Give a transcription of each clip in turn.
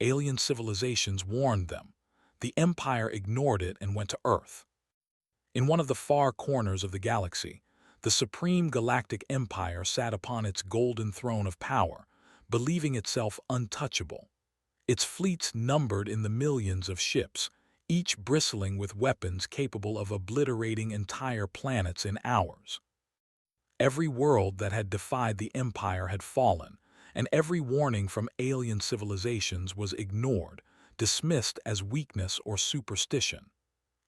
Alien civilizations warned them. The Empire ignored it and went to Earth. In one of the far corners of the galaxy, the Supreme Galactic Empire sat upon its golden throne of power, believing itself untouchable. Its fleets numbered in the millions of ships, each bristling with weapons capable of obliterating entire planets in hours. Every world that had defied the Empire had fallen, and every warning from alien civilizations was ignored, dismissed as weakness or superstition.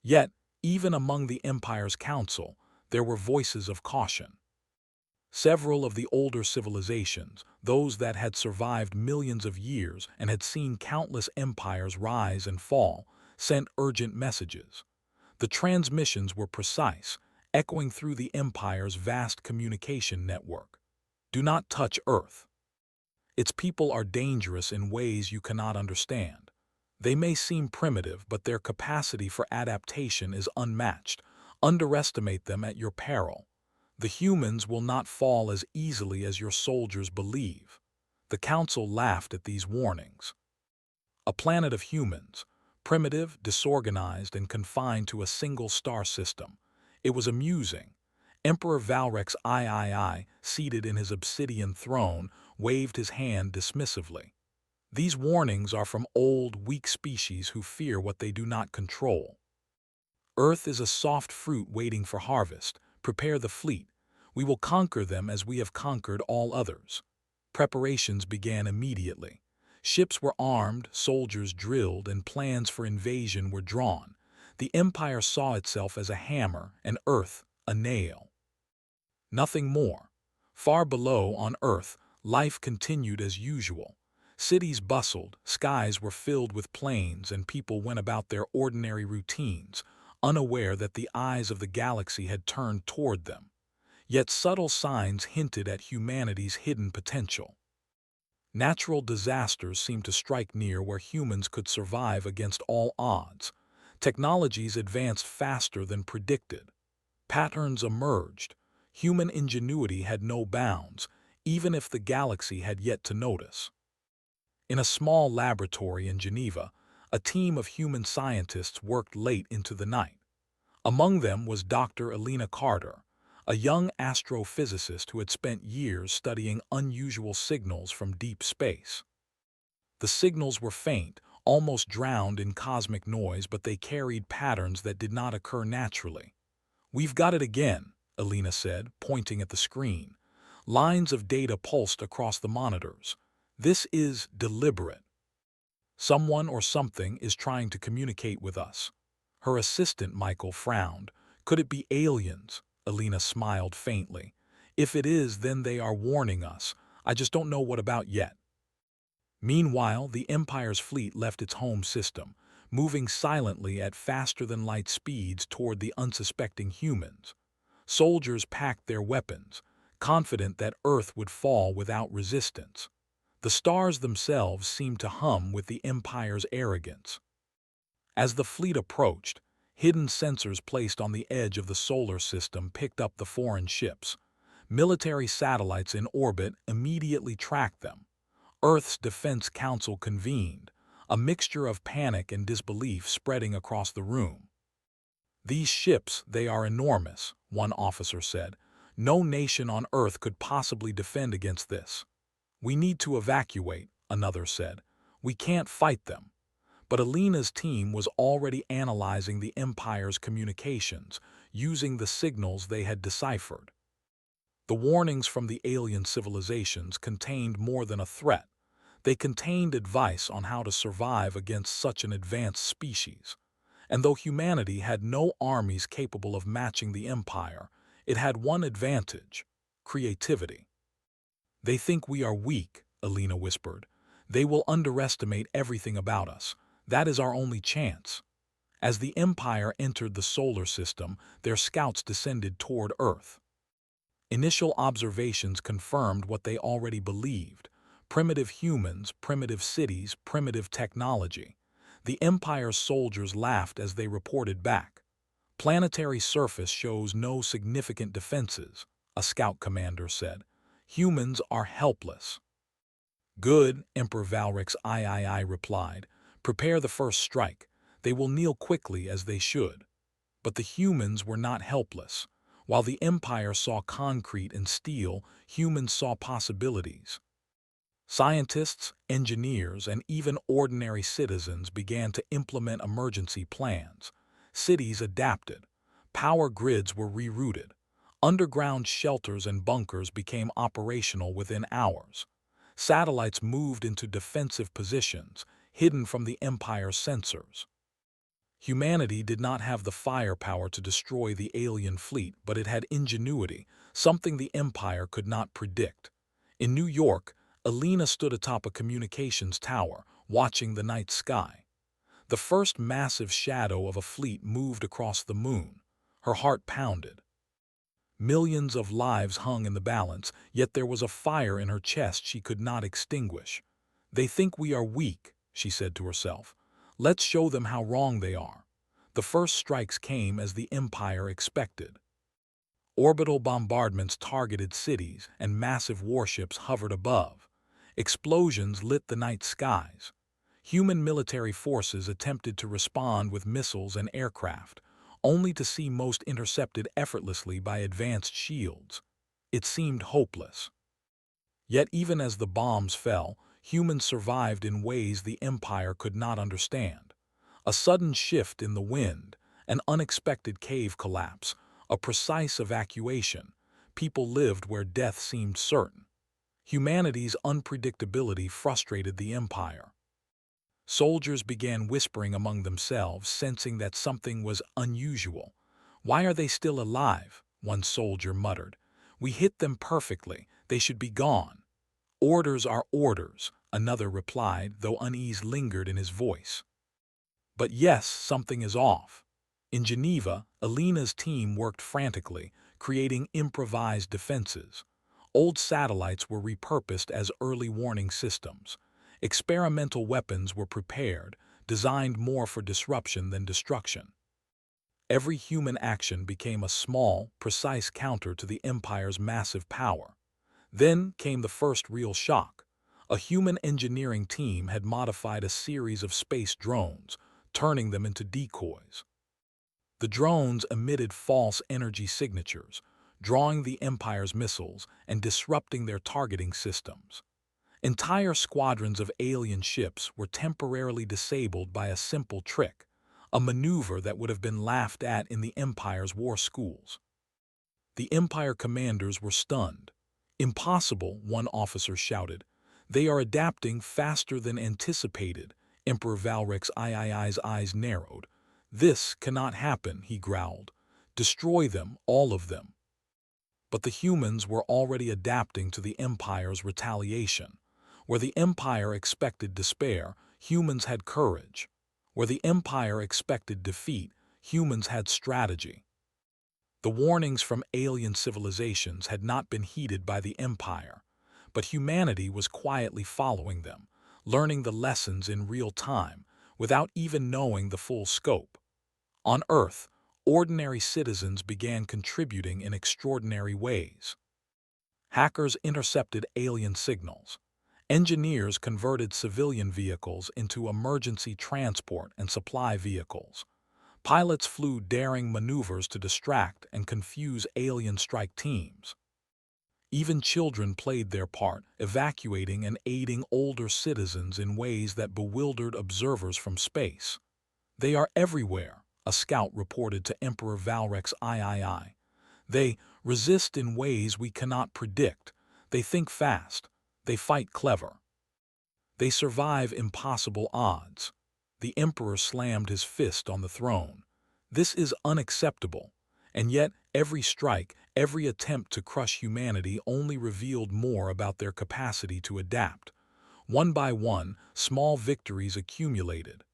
Yet, even among the Empire's council, there were voices of caution. Several of the older civilizations, those that had survived millions of years and had seen countless empires rise and fall, sent urgent messages. The transmissions were precise, echoing through the Empire's vast communication network. Do not touch Earth. Its people are dangerous in ways you cannot understand. They may seem primitive, but their capacity for adaptation is unmatched. Underestimate them at your peril. The humans will not fall as easily as your soldiers believe. The Council laughed at these warnings. A planet of humans, primitive, disorganized, and confined to a single star system. It was amusing. Emperor Valrex III, seated in his obsidian throne, waved his hand dismissively. These warnings are from old, weak species who fear what they do not control. Earth is a soft fruit waiting for harvest. Prepare the fleet. We will conquer them as we have conquered all others. Preparations began immediately. Ships were armed, soldiers drilled, and plans for invasion were drawn. The Empire saw itself as a hammer and Earth a nail. Nothing more. Far below, on Earth, life continued as usual. Cities bustled, skies were filled with planes, and people went about their ordinary routines, unaware that the eyes of the galaxy had turned toward them. Yet subtle signs hinted at humanity's hidden potential. Natural disasters seemed to strike near where humans could survive against all odds. Technologies advanced faster than predicted. Patterns emerged. Human ingenuity had no bounds, even if the galaxy had yet to notice. In a small laboratory in Geneva, a team of human scientists worked late into the night. Among them was Dr. Elena Carter, a young astrophysicist who had spent years studying unusual signals from deep space. The signals were faint, almost drowned in cosmic noise, but they carried patterns that did not occur naturally. "We've got it again," Elena said, pointing at the screen. Lines of data pulsed across the monitors. "This is deliberate. Someone or something is trying to communicate with us." Her assistant, Michael, frowned. "Could it be aliens?" Elena smiled faintly. "If it is, then they are warning us. I just don't know what about yet." Meanwhile, the Empire's fleet left its home system, moving silently at faster-than-light speeds toward the unsuspecting humans. Soldiers packed their weapons, confident that Earth would fall without resistance. The stars themselves seemed to hum with the Empire's arrogance. As the fleet approached, hidden sensors placed on the edge of the solar system picked up the foreign ships. Military satellites in orbit immediately tracked them. Earth's Defense Council convened, a mixture of panic and disbelief spreading across the room. "These ships, they are enormous," one officer said. "No nation on Earth could possibly defend against this." "We need to evacuate," another said. "We can't fight them." But Elena's team was already analyzing the Empire's communications, using the signals they had deciphered. The warnings from the alien civilizations contained more than a threat. They contained advice on how to survive against such an advanced species. And though humanity had no armies capable of matching the Empire, it had one advantage: creativity. "They think we are weak," Elena whispered. "They will underestimate everything about us. That is our only chance." As the Empire entered the solar system, their scouts descended toward Earth. Initial observations confirmed what they already believed: primitive humans, primitive cities, primitive technology. The Empire's soldiers laughed as they reported back. "Planetary surface shows no significant defenses," a scout commander said. "Humans are helpless." "Good," Emperor Valrix III replied. "Prepare the first strike. They will kneel quickly as they should." But the humans were not helpless. While the Empire saw concrete and steel, humans saw possibilities. Scientists, engineers, and even ordinary citizens began to implement emergency plans. Cities adapted. Power grids were rerouted. Underground shelters and bunkers became operational within hours. Satellites moved into defensive positions, hidden from the Empire's sensors. Humanity did not have the firepower to destroy the alien fleet, but it had ingenuity, something the Empire could not predict. In New York, Alina stood atop a communications tower, watching the night sky. The first massive shadow of a fleet moved across the moon. Her heart pounded. Millions of lives hung in the balance, yet there was a fire in her chest she could not extinguish. "They think we are weak," she said to herself. "Let's show them how wrong they are." The first strikes came as the Empire expected. Orbital bombardments targeted cities, and massive warships hovered above. Explosions lit the night skies. Human military forces attempted to respond with missiles and aircraft, only to see most intercepted effortlessly by advanced shields. It seemed hopeless. Yet even as the bombs fell, humans survived in ways the Empire could not understand. A sudden shift in the wind, an unexpected cave collapse, a precise evacuation. People lived where death seemed certain. Humanity's unpredictability frustrated the Empire. Soldiers began whispering among themselves, sensing that something was unusual. "Why are they still alive?" one soldier muttered. "We hit them perfectly. They should be gone." "Orders are orders," another replied, though unease lingered in his voice. But yes, something is off. In Geneva, Alina's team worked frantically, creating improvised defenses. Old satellites were repurposed as early warning systems. Experimental weapons were prepared, designed more for disruption than destruction. Every human action became a small, precise counter to the Empire's massive power. Then came the first real shock. A human engineering team had modified a series of space drones, turning them into decoys. The drones emitted false energy signatures, drawing the Empire's missiles and disrupting their targeting systems. Entire squadrons of alien ships were temporarily disabled by a simple trick, a maneuver that would have been laughed at in the Empire's war schools. The Empire commanders were stunned. "Impossible," one officer shouted. "They are adapting faster than anticipated." Emperor Valrix III's eyes narrowed. "This cannot happen," he growled. "Destroy them, all of them." But the humans were already adapting to the Empire's retaliation. Where the Empire expected despair, humans had courage. Where the Empire expected defeat, humans had strategy. The warnings from alien civilizations had not been heeded by the Empire, but humanity was quietly following them, learning the lessons in real time, without even knowing the full scope. On Earth, ordinary citizens began contributing in extraordinary ways. Hackers intercepted alien signals. Engineers converted civilian vehicles into emergency transport and supply vehicles. Pilots flew daring maneuvers to distract and confuse alien strike teams. Even children played their part, evacuating and aiding older citizens in ways that bewildered observers from space. "They are everywhere," a scout reported to Emperor Valrix III. "They resist in ways we cannot predict. They think fast. They fight clever. They survive impossible odds." The Emperor slammed his fist on the throne. "This is unacceptable." And yet, every strike, every attempt to crush humanity only revealed more about their capacity to adapt. One by one, small victories accumulated.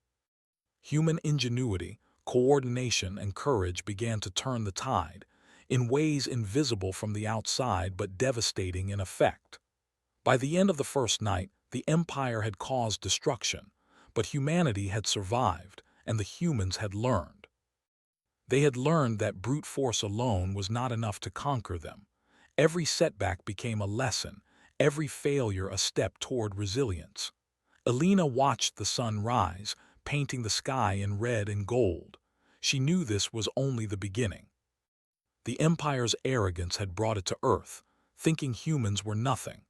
Human ingenuity, coordination, and courage began to turn the tide, in ways invisible from the outside but devastating in effect. By the end of the first night, the Empire had caused destruction, but humanity had survived, and the humans had learned. They had learned that brute force alone was not enough to conquer them. Every setback became a lesson, every failure a step toward resilience. Alina watched the sun rise, painting the sky in red and gold. She knew this was only the beginning. The Empire's arrogance had brought it to Earth, thinking humans were nothing.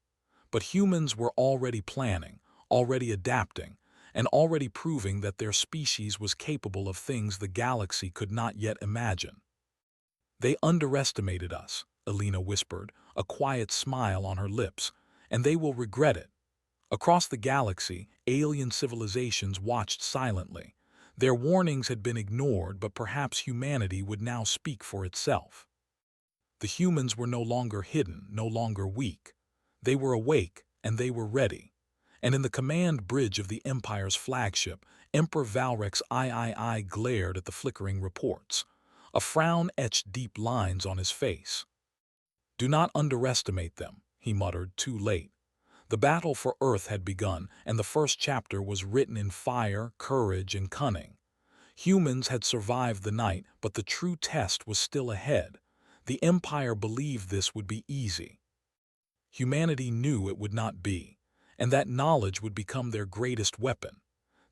But humans were already planning, already adapting, and already proving that their species was capable of things the galaxy could not yet imagine. "They underestimated us," Alina whispered, a quiet smile on her lips, "and they will regret it." Across the galaxy, alien civilizations watched silently. Their warnings had been ignored, but perhaps humanity would now speak for itself. The humans were no longer hidden, no longer weak. They were awake, and they were ready. And in the command bridge of the Empire's flagship, Emperor Valrex's III glared at the flickering reports. A frown etched deep lines on his face. "Do not underestimate them," he muttered, too late. The battle for Earth had begun, and the first chapter was written in fire, courage, and cunning. Humans had survived the night, but the true test was still ahead. The Empire believed this would be easy. Humanity knew it would not be, and that knowledge would become their greatest weapon.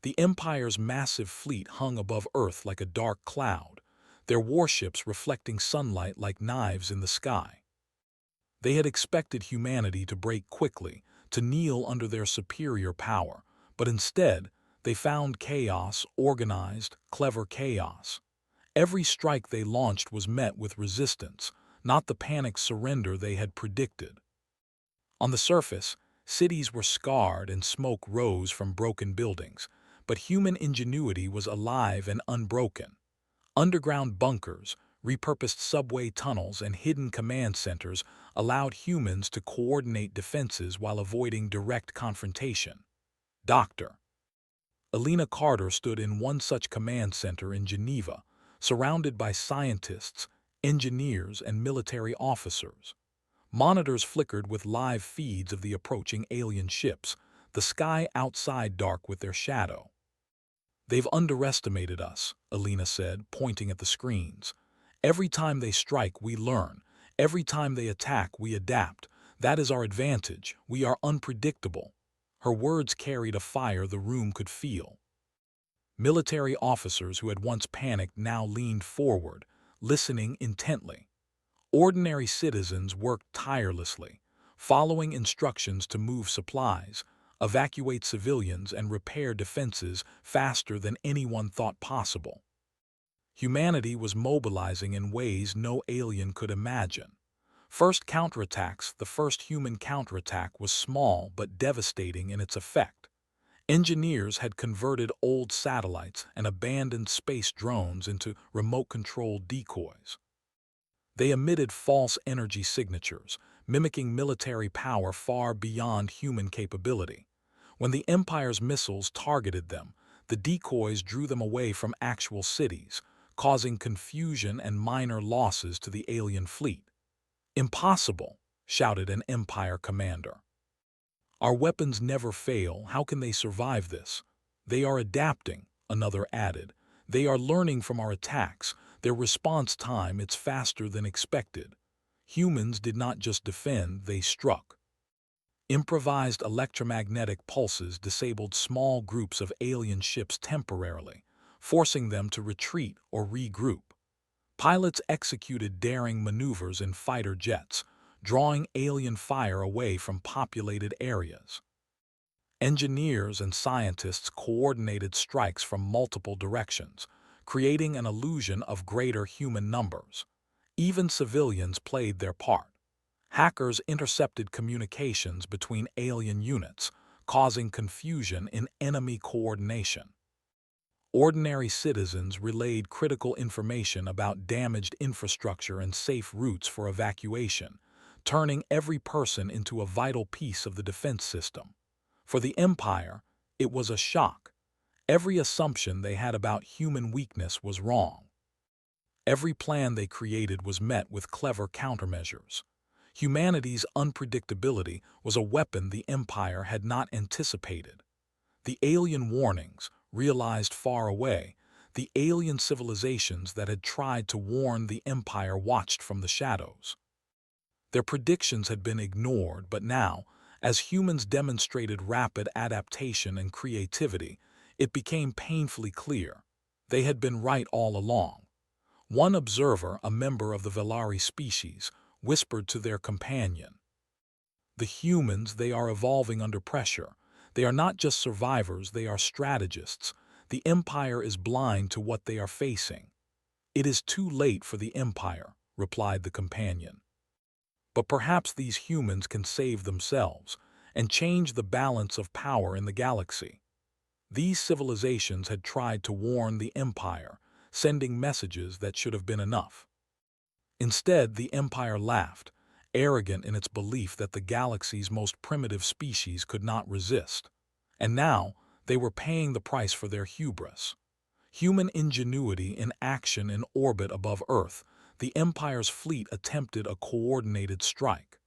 The Empire's massive fleet hung above Earth like a dark cloud, their warships reflecting sunlight like knives in the sky. They had expected humanity to break quickly, to kneel under their superior power, but instead, they found chaos, organized, clever chaos. Every strike they launched was met with resistance, not the panicked surrender they had predicted. On the surface, cities were scarred and smoke rose from broken buildings, but human ingenuity was alive and unbroken. Underground bunkers, repurposed subway tunnels, and hidden command centers allowed humans to coordinate defenses while avoiding direct confrontation. Dr. Alina Carter stood in one such command center in Geneva, surrounded by scientists, engineers, and military officers. Monitors flickered with live feeds of the approaching alien ships, the sky outside dark with their shadow. "They've underestimated us," Alina said, pointing at the screens. "Every time they strike, we learn. Every time they attack, we adapt. That is our advantage. We are unpredictable." Her words carried a fire the room could feel. Military officers who had once panicked now leaned forward, listening intently. Ordinary citizens worked tirelessly, following instructions to move supplies, evacuate civilians, and repair defenses faster than anyone thought possible. Humanity was mobilizing in ways no alien could imagine. The first human counterattack was small but devastating in its effect. Engineers had converted old satellites and abandoned space drones into remote-controlled decoys. They emitted false energy signatures, mimicking military power far beyond human capability. When the Empire's missiles targeted them, the decoys drew them away from actual cities, causing confusion and minor losses to the alien fleet. "Impossible!" shouted an Empire commander. "Our weapons never fail. How can they survive this?" "They are adapting," another added. "They are learning from our attacks. Their response time is faster than expected." Humans did not just defend, they struck. Improvised electromagnetic pulses disabled small groups of alien ships temporarily, forcing them to retreat or regroup. Pilots executed daring maneuvers in fighter jets, drawing alien fire away from populated areas. Engineers and scientists coordinated strikes from multiple directions, creating an illusion of greater human numbers. Even civilians played their part. Hackers intercepted communications between alien units, causing confusion in enemy coordination. Ordinary citizens relayed critical information about damaged infrastructure and safe routes for evacuation, turning every person into a vital piece of the defense system. For the Empire, it was a shock. Every assumption they had about human weakness was wrong. Every plan they created was met with clever countermeasures. Humanity's unpredictability was a weapon the Empire had not anticipated. The alien warnings, realized far away, the alien civilizations that had tried to warn the Empire watched from the shadows. Their predictions had been ignored, but now, As humans demonstrated rapid adaptation and creativity, it became painfully clear they had been right all along. One observer, a member of the Velari species, whispered to their companion, "The humans, they are evolving under pressure. They are not just survivors, they are strategists. The Empire is blind to what they are facing." "It is too late for the Empire," replied the companion. "But perhaps these humans can save themselves and change the balance of power in the galaxy." These civilizations had tried to warn the Empire, sending messages that should have been enough. Instead, the Empire laughed, arrogant in its belief that the galaxy's most primitive species could not resist. And now, they were paying the price for their hubris. Human ingenuity in action in orbit above Earth, the Empire's fleet attempted a coordinated strike.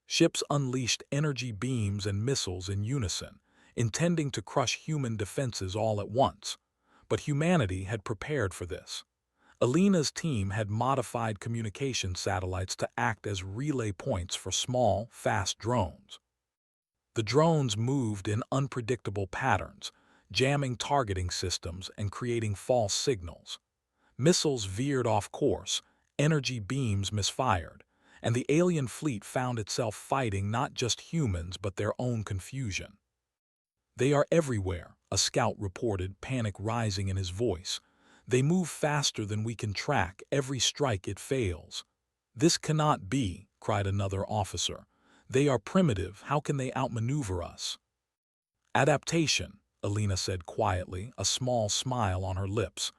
Ships unleashed energy beams and missiles in unison, intending to crush human defenses all at once. But humanity had prepared for this. Alina's team had modified communication satellites to act as relay points for small, fast drones. The drones moved in unpredictable patterns, jamming targeting systems and creating false signals. Missiles veered off course, energy beams misfired, and the alien fleet found itself fighting not just humans but their own confusion. "They are everywhere," a scout reported, panic rising in his voice. "They move faster than we can track. Every strike it fails." "This cannot be," cried another officer. "They are primitive. How can they outmaneuver us?" "Adaptation," Alina said quietly, a small smile on her lips.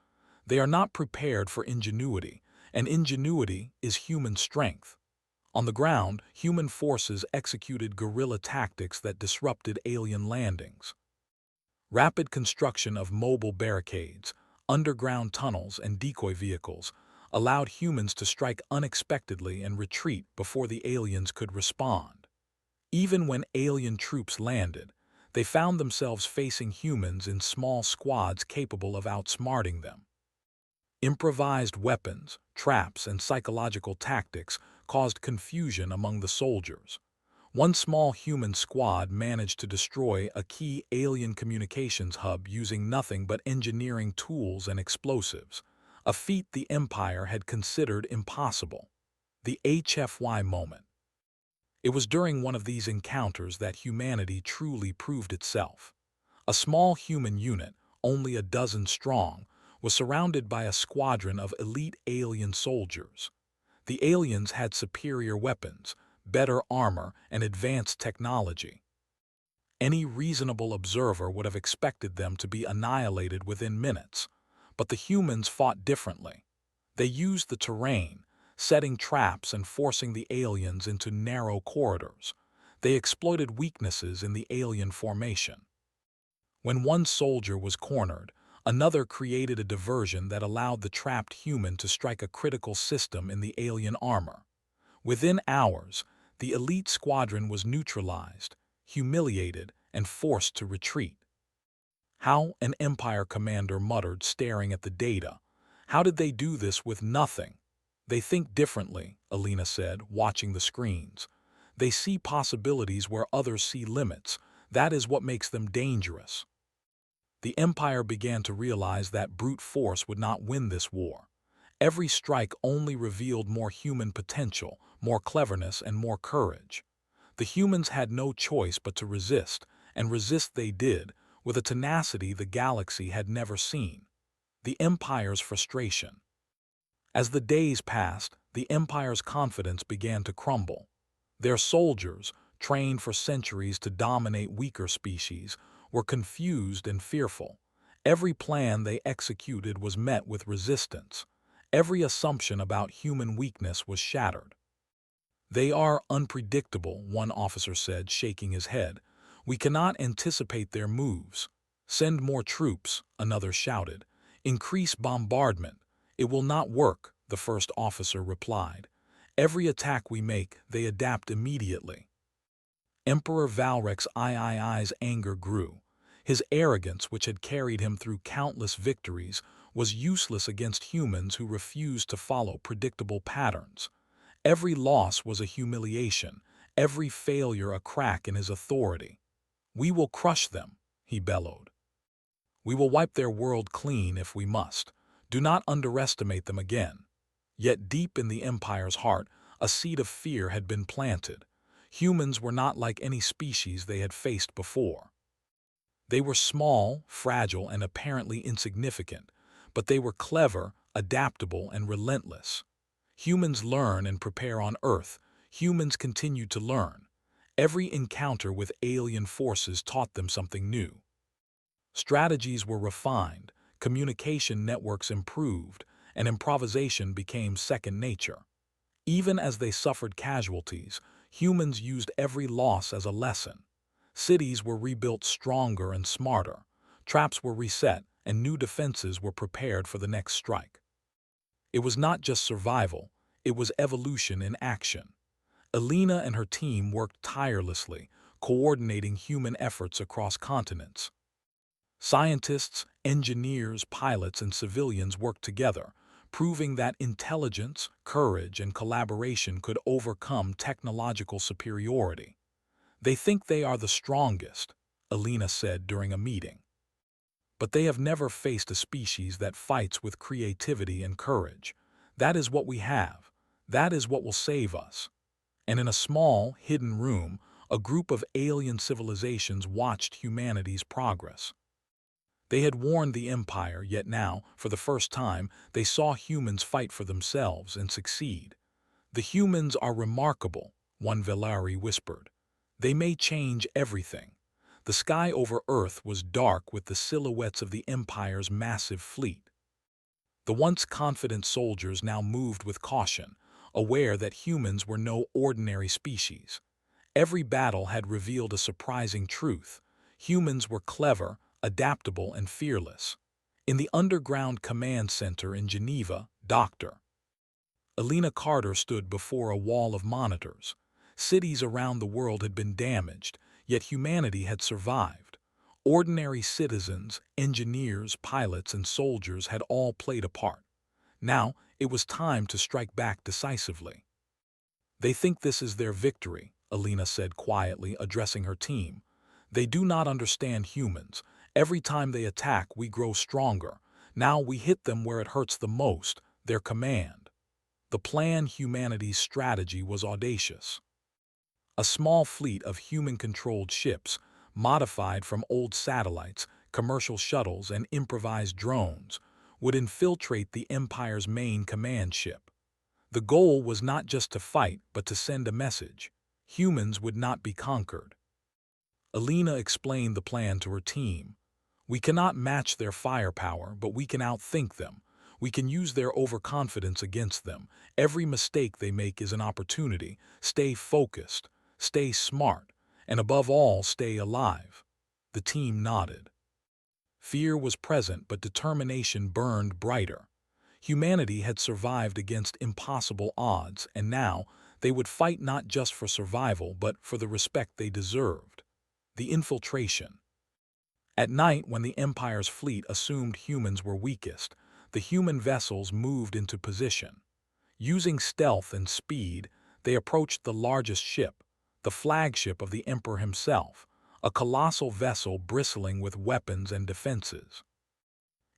"They are not prepared for ingenuity, and ingenuity is human strength." On the ground, human forces executed guerrilla tactics that disrupted alien landings. Rapid construction of mobile barricades, underground tunnels, and decoy vehicles allowed humans to strike unexpectedly and retreat before the aliens could respond. Even when alien troops landed, they found themselves facing humans in small squads capable of outsmarting them. Improvised weapons, traps, and psychological tactics caused confusion among the soldiers. One small human squad managed to destroy a key alien communications hub using nothing but engineering tools and explosives, a feat the Empire had considered impossible. The HFY moment. It was during one of these encounters that humanity truly proved itself. A small human unit, only a dozen strong, was surrounded by a squadron of elite alien soldiers. The aliens had superior weapons, better armor, and advanced technology. Any reasonable observer would have expected them to be annihilated within minutes, but the humans fought differently. They used the terrain, setting traps and forcing the aliens into narrow corridors. They exploited weaknesses in the alien formation. When one soldier was cornered, another created a diversion that allowed the trapped human to strike a critical system in the alien armor. Within hours, the elite squadron was neutralized, humiliated, and forced to retreat. "How?" an Empire commander muttered, staring at the data. "How did they do this with nothing?" "They think differently," Alina said, watching the screens. "They see possibilities where others see limits. That is what makes them dangerous." The Empire began to realize that brute force would not win this war. Every strike only revealed more human potential, more cleverness, and more courage. The humans had no choice but to resist, and resist they did, with a tenacity the galaxy had never seen. The Empire's frustration. As the days passed, the Empire's confidence began to crumble. Their soldiers, trained for centuries to dominate weaker species, were confused and fearful. Every plan they executed was met with resistance. Every assumption about human weakness was shattered. "They are unpredictable," one officer said, shaking his head. "We cannot anticipate their moves." "Send more troops," another shouted. "Increase bombardment." "It will not work," the first officer replied. "Every attack we make, they adapt immediately." Emperor Valrek's III's anger grew. His arrogance, which had carried him through countless victories, was useless against humans who refused to follow predictable patterns. Every loss was a humiliation, every failure a crack in his authority. "We will crush them," he bellowed. "We will wipe their world clean if we must. Do not underestimate them again." Yet deep in the Empire's heart, a seed of fear had been planted. Humans were not like any species they had faced before. They were small, fragile, and apparently insignificant, but they were clever, adaptable, and relentless. Humans learn and prepare on Earth. Humans continue to learn. Every encounter with alien forces taught them something new. Strategies were refined, communication networks improved, and improvisation became second nature. Even as they suffered casualties, humans used every loss as a lesson. Cities were rebuilt stronger and smarter. Traps were reset, and new defenses were prepared for the next strike. It was not just survival, it was evolution in action. Alina and her team worked tirelessly, coordinating human efforts across continents. Scientists, engineers, pilots, and civilians worked together, proving that intelligence, courage, and collaboration could overcome technological superiority. "They think they are the strongest," Alina said during a meeting. "But they have never faced a species that fights with creativity and courage. That is what we have. That is what will save us." And in a small, hidden room, a group of alien civilizations watched humanity's progress. They had warned the Empire, yet now, for the first time, they saw humans fight for themselves and succeed. "The humans are remarkable," one Velari whispered. "They may change everything." The sky over Earth was dark with the silhouettes of the Empire's massive fleet. The once confident soldiers now moved with caution, aware that humans were no ordinary species. Every battle had revealed a surprising truth. Humans were clever, adaptable, and fearless. In the underground command center in Geneva, Dr. Alina Carter stood before a wall of monitors. Cities around the world had been damaged, yet humanity had survived. Ordinary citizens, engineers, pilots, and soldiers had all played a part. Now, it was time to strike back decisively. "They think this is their victory," Alina said quietly, addressing her team. "They do not understand humans. Every time they attack, we grow stronger. Now we hit them where it hurts the most, their command." The plan, humanity's strategy, was audacious. A small fleet of human-controlled ships, modified from old satellites, commercial shuttles, and improvised drones, would infiltrate the Empire's main command ship. The goal was not just to fight, but to send a message. Humans would not be conquered. Alina explained the plan to her team. "We cannot match their firepower, but we can outthink them. We can use their overconfidence against them. Every mistake they make is an opportunity. Stay focused, stay smart, and above all, stay alive." The team nodded. Fear was present, but determination burned brighter. Humanity had survived against impossible odds, and now they would fight not just for survival, but for the respect they deserved. The infiltration. At night, when the Empire's fleet assumed humans were weakest, the human vessels moved into position. Using stealth and speed, they approached the largest ship, the flagship of the Emperor himself, a colossal vessel bristling with weapons and defenses.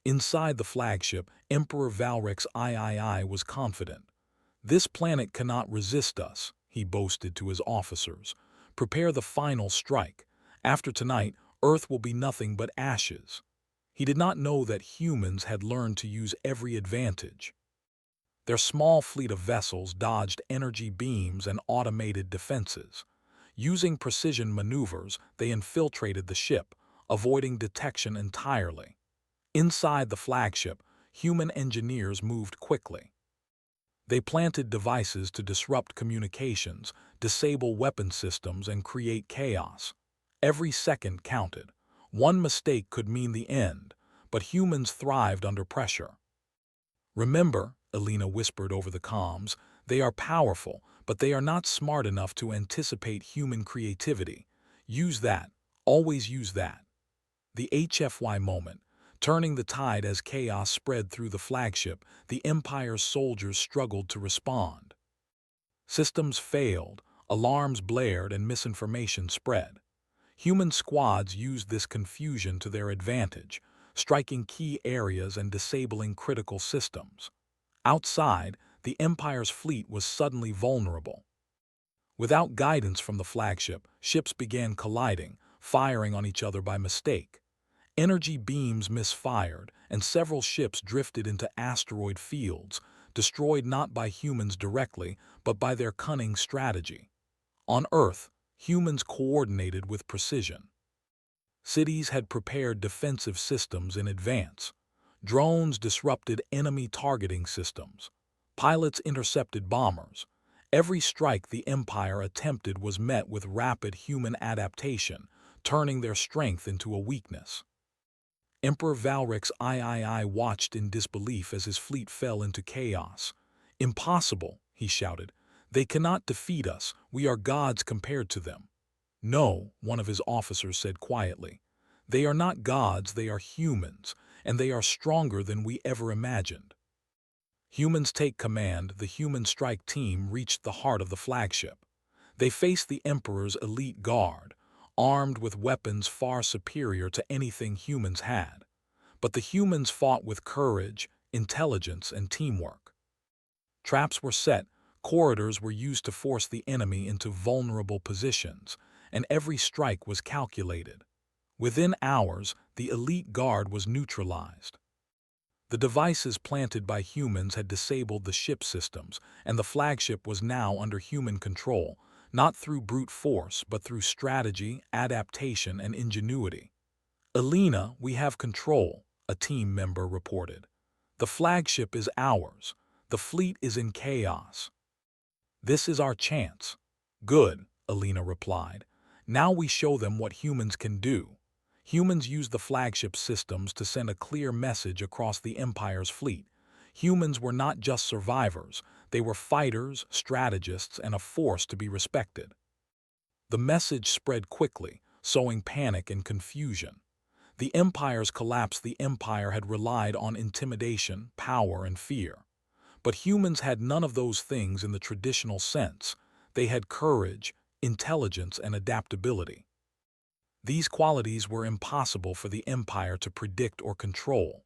Inside the flagship, Emperor Valric's III was confident. "This planet cannot resist us," he boasted to his officers. "Prepare the final strike. After tonight, Earth will be nothing but ashes." He did not know that humans had learned to use every advantage. Their small fleet of vessels dodged energy beams and automated defenses. Using precision maneuvers, they infiltrated the ship, avoiding detection entirely. Inside the flagship, human engineers moved quickly. They planted devices to disrupt communications, disable weapon systems, and create chaos. Every second counted. One mistake could mean the end, but humans thrived under pressure. "Remember," Alina whispered over the comms, "they are powerful, but they are not smart enough to anticipate human creativity. Use that. Always use that." The HFY moment. Turning the tide as chaos spread through the flagship, the Empire's soldiers struggled to respond. Systems failed, Alarms blared and misinformation spread. Human squads used this confusion to their advantage, striking key areas and disabling critical systems. Outside, the Empire's fleet was suddenly vulnerable. Without guidance from the flagship, ships began colliding, firing on each other by mistake. Energy beams misfired, and several ships drifted into asteroid fields, destroyed not by humans directly, but by their cunning strategy. On Earth, humans coordinated with precision. Cities had prepared defensive systems in advance. Drones disrupted enemy targeting systems. Pilots intercepted bombers. Every strike the Empire attempted was met with rapid human adaptation, turning their strength into a weakness. Emperor Valric's III watched in disbelief as his fleet fell into chaos. "Impossible," he shouted. "They cannot defeat us. We are gods compared to them." "No," one of his officers said quietly. "They are not gods, they are humans, and they are stronger than we ever imagined." Humans take command. The human strike team reached the heart of the flagship. They faced the Emperor's elite guard, armed with weapons far superior to anything humans had. But the humans fought with courage, intelligence, and teamwork. Traps were set, corridors were used to force the enemy into vulnerable positions, and every strike was calculated. Within hours, the elite guard was neutralized. The devices planted by humans had disabled the ship systems, and the flagship was now under human control, not through brute force, but through strategy, adaptation, and ingenuity. "Alina, we have control," a team member reported. "The flagship is ours. The fleet is in chaos. This is our chance." "Good," Alina replied. "Now we show them what humans can do." Humans used the flagship systems to send a clear message across the Empire's fleet. Humans were not just survivors, they were fighters, strategists, and a force to be respected. The message spread quickly, sowing panic and confusion. The Empire's collapse. The Empire had relied on intimidation, power, and fear. But humans had none of those things in the traditional sense. They had courage, intelligence, and adaptability. These qualities were impossible for the Empire to predict or control.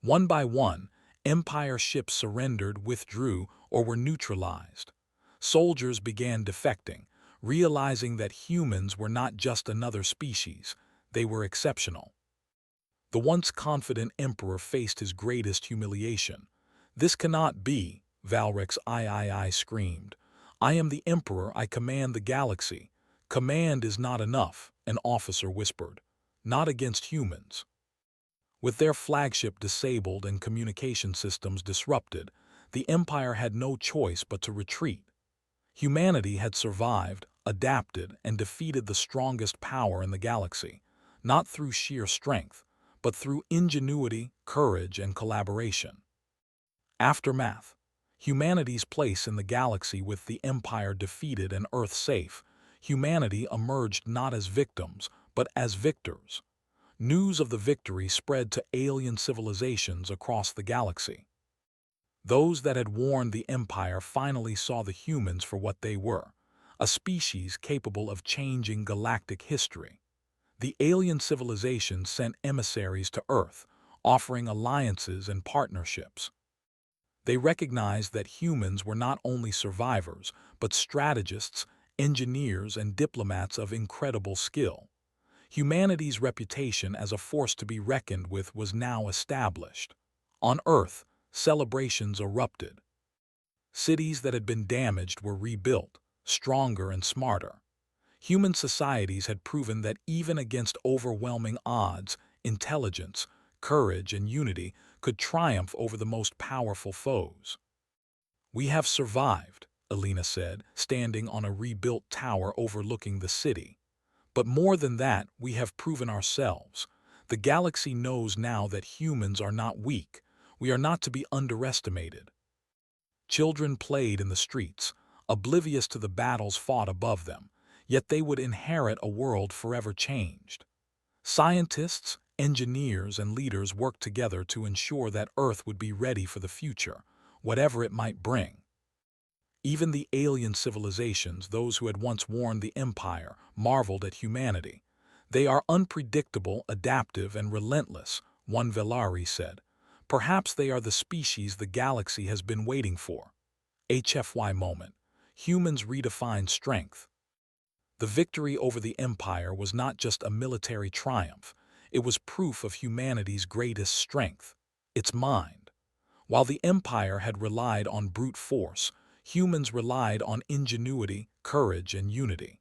One by one, Empire ships surrendered, withdrew, or were neutralized. Soldiers began defecting, realizing that humans were not just another species, they were exceptional. The once confident Emperor faced his greatest humiliation. "This cannot be," Valric's III screamed. "I am the Emperor, I command the galaxy." "Command is not enough," an officer whispered. "Not against humans." With their flagship disabled and communication systems disrupted, the Empire had no choice but to retreat. Humanity had survived, adapted, and defeated the strongest power in the galaxy, not through sheer strength, but through ingenuity, courage, and collaboration. Aftermath. Humanity's place in the galaxy. With the Empire defeated and Earth safe, humanity emerged not as victims, but as victors. News of the victory spread to alien civilizations across the galaxy. Those that had warned the Empire finally saw the humans for what they were, a species capable of changing galactic history. The alien civilizations sent emissaries to Earth, offering alliances and partnerships. They recognized that humans were not only survivors, but strategists, engineers, and diplomats of incredible skill. Humanity's reputation as a force to be reckoned with was now established. On Earth, celebrations erupted. Cities that had been damaged were rebuilt, stronger and smarter. Human societies had proven that even against overwhelming odds, intelligence, courage, and unity could triumph over the most powerful foes. "We have survived," Alina said, standing on a rebuilt tower overlooking the city. "But more than that, we have proven ourselves. The galaxy knows now that humans are not weak. We are not to be underestimated." Children played in the streets, oblivious to the battles fought above them, yet they would inherit a world forever changed. Scientists, engineers, and leaders worked together to ensure that Earth would be ready for the future, whatever it might bring. Even the alien civilizations, those who had once warned the Empire, marveled at humanity. They are unpredictable, adaptive, and relentless, one Velari said. Perhaps they are the species the galaxy has been waiting for. HFY moment. Humans redefine strength. The victory over the Empire was not just a military triumph, it was proof of humanity's greatest strength, its mind. While the Empire had relied on brute force, humans relied on ingenuity, courage, and unity.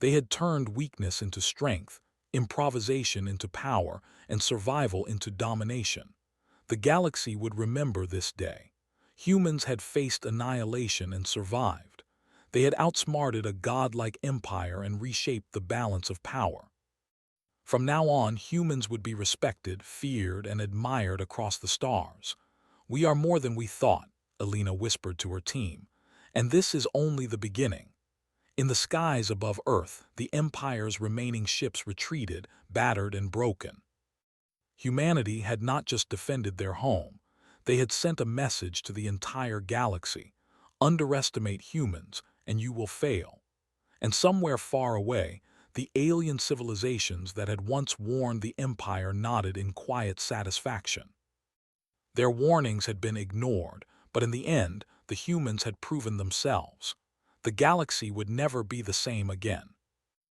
They had turned weakness into strength, improvisation into power, and survival into domination. The galaxy would remember this day. Humans had faced annihilation and survived. They had outsmarted a godlike empire and reshaped the balance of power. From now on, humans would be respected, feared, and admired across the stars. "We are more than we thought," Alina whispered to her team, "and this is only the beginning." In the skies above Earth, the Empire's remaining ships retreated, battered and broken. Humanity had not just defended their home, they had sent a message to the entire galaxy. Underestimate humans, and you will fail. And somewhere far away, the alien civilizations that had once warned the Empire nodded in quiet satisfaction. Their warnings had been ignored, but in the end, the humans had proven themselves. The galaxy would never be the same again.